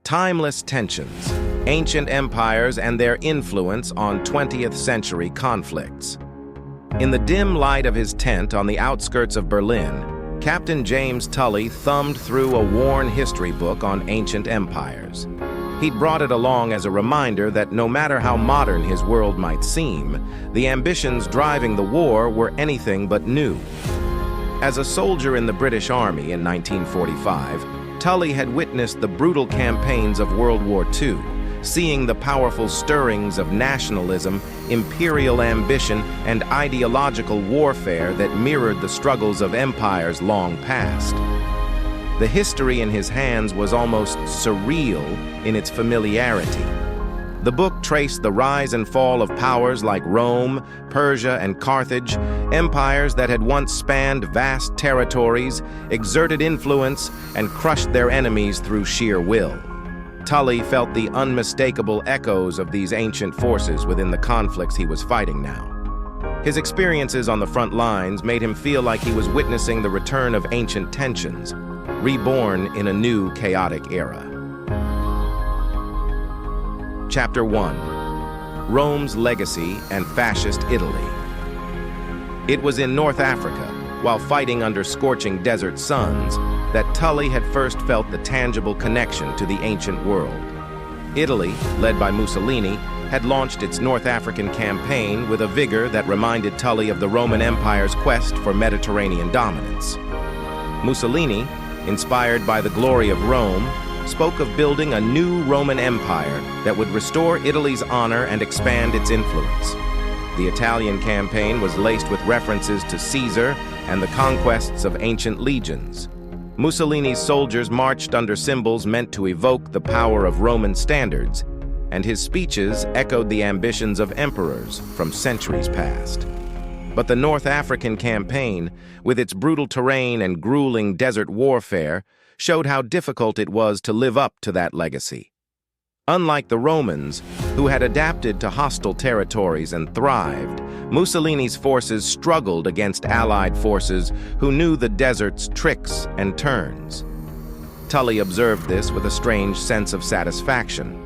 Timeless tensions, ancient empires and their influence on 20th century conflicts. In the dim light of his tent on the outskirts of Berlin, Captain James Tully thumbed through a worn history book on ancient empires. He'd brought it along as a reminder that no matter how modern his world might seem, the ambitions driving the war were anything but new. As a soldier in the British Army in 1945, Tully had witnessed the brutal campaigns of World War II, seeing the powerful stirrings of nationalism, imperial ambition, and ideological warfare that mirrored the struggles of empires long past. The history in his hands was almost surreal in its familiarity. The book traced the rise and fall of powers like Rome, Persia, and Carthage, empires that had once spanned vast territories, exerted influence, and crushed their enemies through sheer will. Tully felt the unmistakable echoes of these ancient forces within the conflicts he was fighting now. His experiences on the front lines made him feel like he was witnessing the return of ancient tensions, reborn in a new chaotic era. Chapter 1. Rome's Legacy and Fascist Italy. It was in North Africa, while fighting under scorching desert suns, that Tully had first felt the tangible connection to the ancient world. Italy, led by Mussolini, had launched its North African campaign with a vigor that reminded Tully of the Roman Empire's quest for Mediterranean dominance. Mussolini, inspired by the glory of Rome, spoke of building a new Roman Empire that would restore Italy's honor and expand its influence. The Italian campaign was laced with references to Caesar and the conquests of ancient legions. Mussolini's soldiers marched under symbols meant to evoke the power of Roman standards, and his speeches echoed the ambitions of emperors from centuries past. But the North African campaign, with its brutal terrain and grueling desert warfare, showed how difficult it was to live up to that legacy. Unlike the Romans, who had adapted to hostile territories and thrived, Mussolini's forces struggled against Allied forces who knew the desert's tricks and turns. Tully observed this with a strange sense of satisfaction.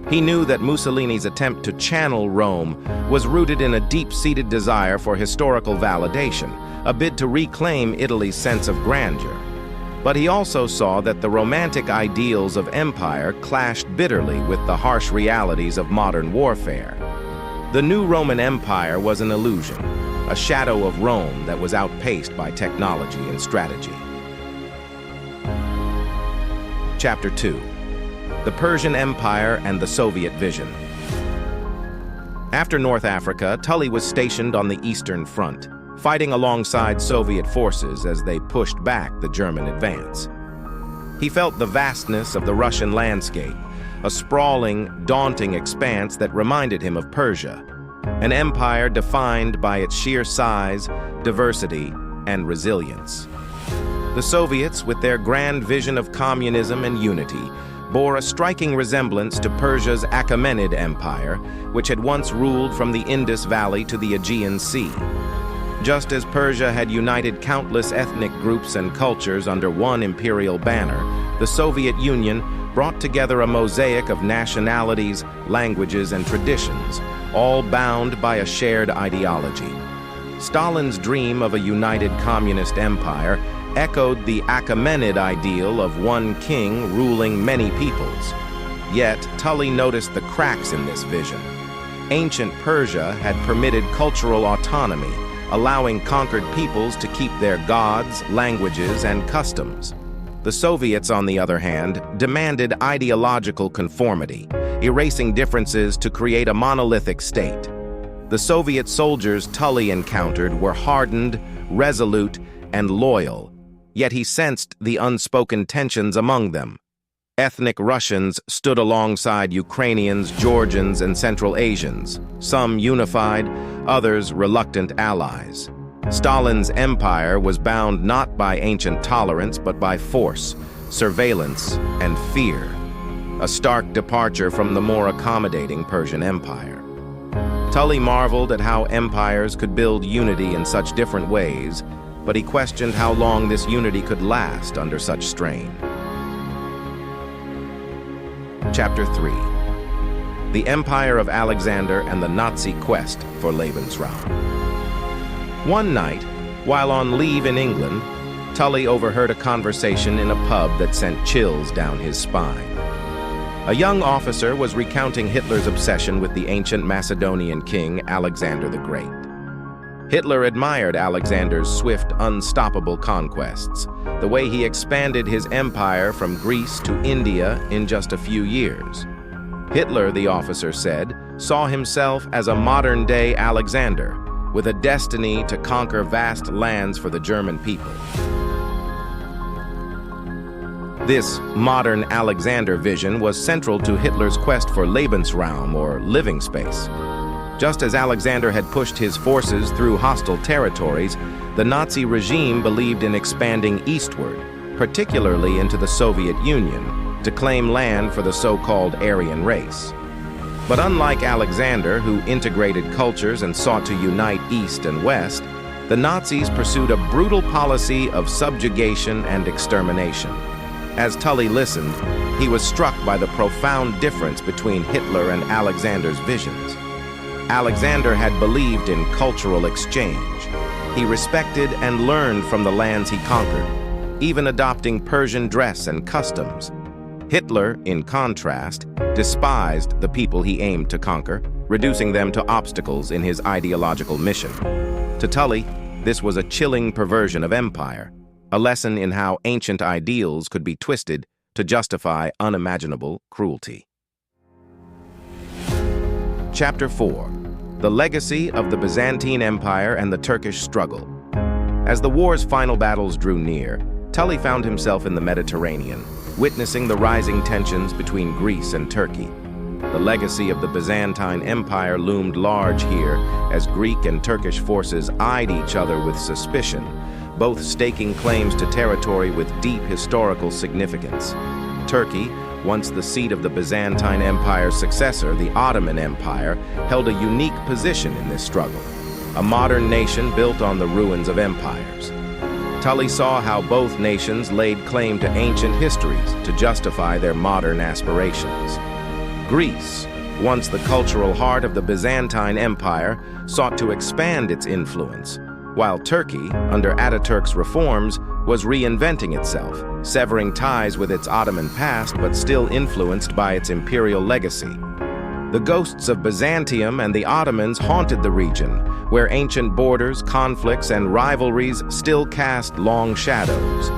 He knew that Mussolini's attempt to channel Rome was rooted in a deep-seated desire for historical validation, a bid to reclaim Italy's sense of grandeur. But he also saw that the romantic ideals of empire clashed bitterly with the harsh realities of modern warfare. The new Roman Empire was an illusion, a shadow of Rome that was outpaced by technology and strategy. Chapter 2. The Persian Empire and the Soviet Vision. After North Africa, Tully was stationed on the Eastern Front, fighting alongside Soviet forces as they pushed back the German advance. He felt the vastness of the Russian landscape, a sprawling, daunting expanse that reminded him of Persia, an empire defined by its sheer size, diversity, and resilience. The Soviets, with their grand vision of communism and unity, bore a striking resemblance to Persia's Achaemenid Empire, which had once ruled from the Indus Valley to the Aegean Sea. Just as Persia had united countless ethnic groups and cultures under one imperial banner, the Soviet Union brought together a mosaic of nationalities, languages, and traditions, all bound by a shared ideology. Stalin's dream of a united communist empire echoed the Achaemenid ideal of one king ruling many peoples. Yet, Tully noticed the cracks in this vision. Ancient Persia had permitted cultural autonomy, allowing conquered peoples to keep their gods, languages, and customs. The Soviets, on the other hand, demanded ideological conformity, erasing differences to create a monolithic state. The Soviet soldiers Tully encountered were hardened, resolute, and loyal, yet he sensed the unspoken tensions among them. Ethnic Russians stood alongside Ukrainians, Georgians, and Central Asians, some unified, others reluctant allies. Stalin's empire was bound not by ancient tolerance but by force, surveillance, and fear, a stark departure from the more accommodating Persian Empire. Tully marveled at how empires could build unity in such different ways, but he questioned how long this unity could last under such strain. Chapter 3. The Empire of Alexander and the Nazi Quest for Lebensraum. One night, while on leave in England, Tully overheard a conversation in a pub that sent chills down his spine. A young officer was recounting Hitler's obsession with the ancient Macedonian king Alexander the Great. Hitler admired Alexander's swift, unstoppable conquests, the way he expanded his empire from Greece to India in just a few years. Hitler, the officer said, saw himself as a modern-day Alexander, with a destiny to conquer vast lands for the German people. This modern Alexander vision was central to Hitler's quest for Lebensraum, or living space. Just as Alexander had pushed his forces through hostile territories, the Nazi regime believed in expanding eastward, particularly into the Soviet Union, to claim land for the so-called Aryan race. But unlike Alexander, who integrated cultures and sought to unite East and West, the Nazis pursued a brutal policy of subjugation and extermination. As Tully listened, he was struck by the profound difference between Hitler and Alexander's visions. Alexander had believed in cultural exchange. He respected and learned from the lands he conquered, even adopting Persian dress and customs. Hitler, in contrast, despised the people he aimed to conquer, reducing them to obstacles in his ideological mission. To Tully, this was a chilling perversion of empire, a lesson in how ancient ideals could be twisted to justify unimaginable cruelty. Chapter 4. The Legacy of the Byzantine Empire and the Turkish Struggle. As the war's final battles drew near, Tully found himself in the Mediterranean, witnessing the rising tensions between Greece and Turkey. The legacy of the Byzantine Empire loomed large here as Greek and Turkish forces eyed each other with suspicion, both staking claims to territory with deep historical significance. Turkey, once the seat of the Byzantine Empire's successor, the Ottoman Empire, held a unique position in this struggle, a modern nation built on the ruins of empires. Tully saw how both nations laid claim to ancient histories to justify their modern aspirations. Greece, once the cultural heart of the Byzantine Empire, sought to expand its influence, while Turkey, under Ataturk's reforms, was reinventing itself, severing ties with its Ottoman past but still influenced by its imperial legacy. The ghosts of Byzantium and the Ottomans haunted the region, where ancient borders, conflicts, and rivalries still cast long shadows.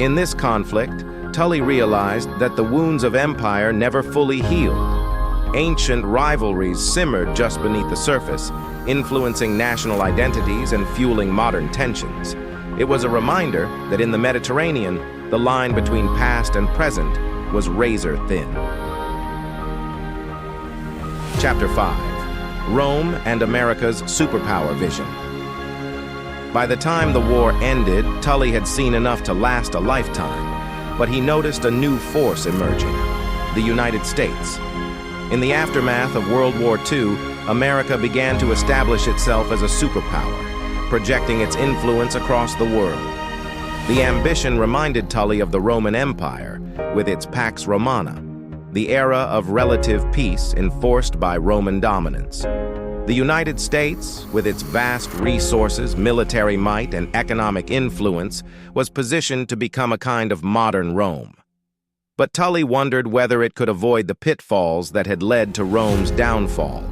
In this conflict, Tully realized that the wounds of empire never fully healed. Ancient rivalries simmered just beneath the surface, influencing national identities and fueling modern tensions. It was a reminder that in the Mediterranean, the line between past and present was razor thin. Chapter 5. Rome and America's Superpower Vision. By the time the war ended, Tully had seen enough to last a lifetime, but he noticed a new force emerging: the United States. In the aftermath of World War II, America began to establish itself as a superpower, projecting its influence across the world. The ambition reminded Tully of the Roman Empire, with its Pax Romana, the era of relative peace enforced by Roman dominance. The United States, with its vast resources, military might, and economic influence, was positioned to become a kind of modern Rome. But Tully wondered whether it could avoid the pitfalls that had led to Rome's downfall: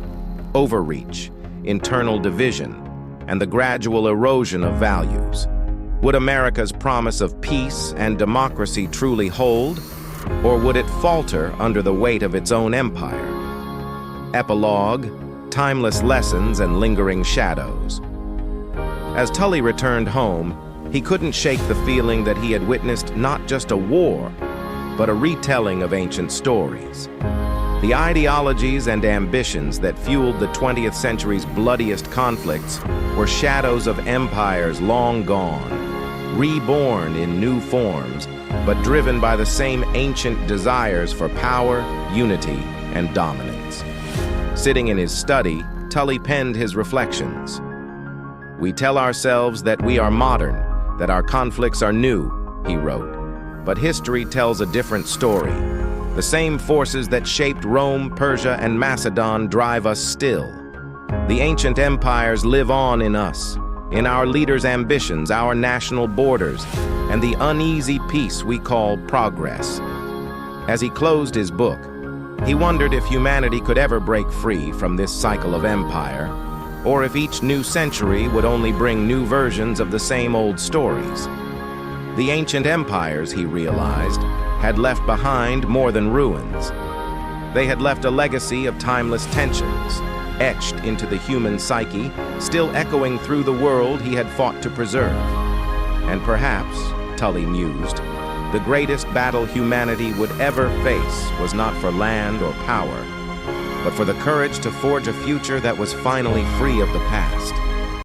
overreach, internal division, and the gradual erosion of values. Would America's promise of peace and democracy truly hold, or would it falter under the weight of its own empire? Epilogue: timeless lessons and lingering shadows. As Tully returned home, he couldn't shake the feeling that he had witnessed not just a war, but a retelling of ancient stories. The ideologies and ambitions that fueled the 20th century's bloodiest conflicts were shadows of empires long gone, reborn in new forms, but driven by the same ancient desires for power, unity, and dominance. Sitting in his study, Tully penned his reflections. "We tell ourselves that we are modern, that our conflicts are new," he wrote. "But history tells a different story. The same forces that shaped Rome, Persia, and Macedon drive us still. The ancient empires live on in us, in our leaders' ambitions, our national borders, and the uneasy peace we call progress. As he closed his book, he wondered if humanity could ever break free from this cycle of empire, or if each new century would only bring new versions of the same old stories. The ancient empires, he realized, had left behind more than ruins. They had left a legacy of timeless tensions, etched into the human psyche, still echoing through the world he had fought to preserve. And perhaps, Tully mused, the greatest battle humanity would ever face was not for land or power, but for the courage to forge a future that was finally free of the past.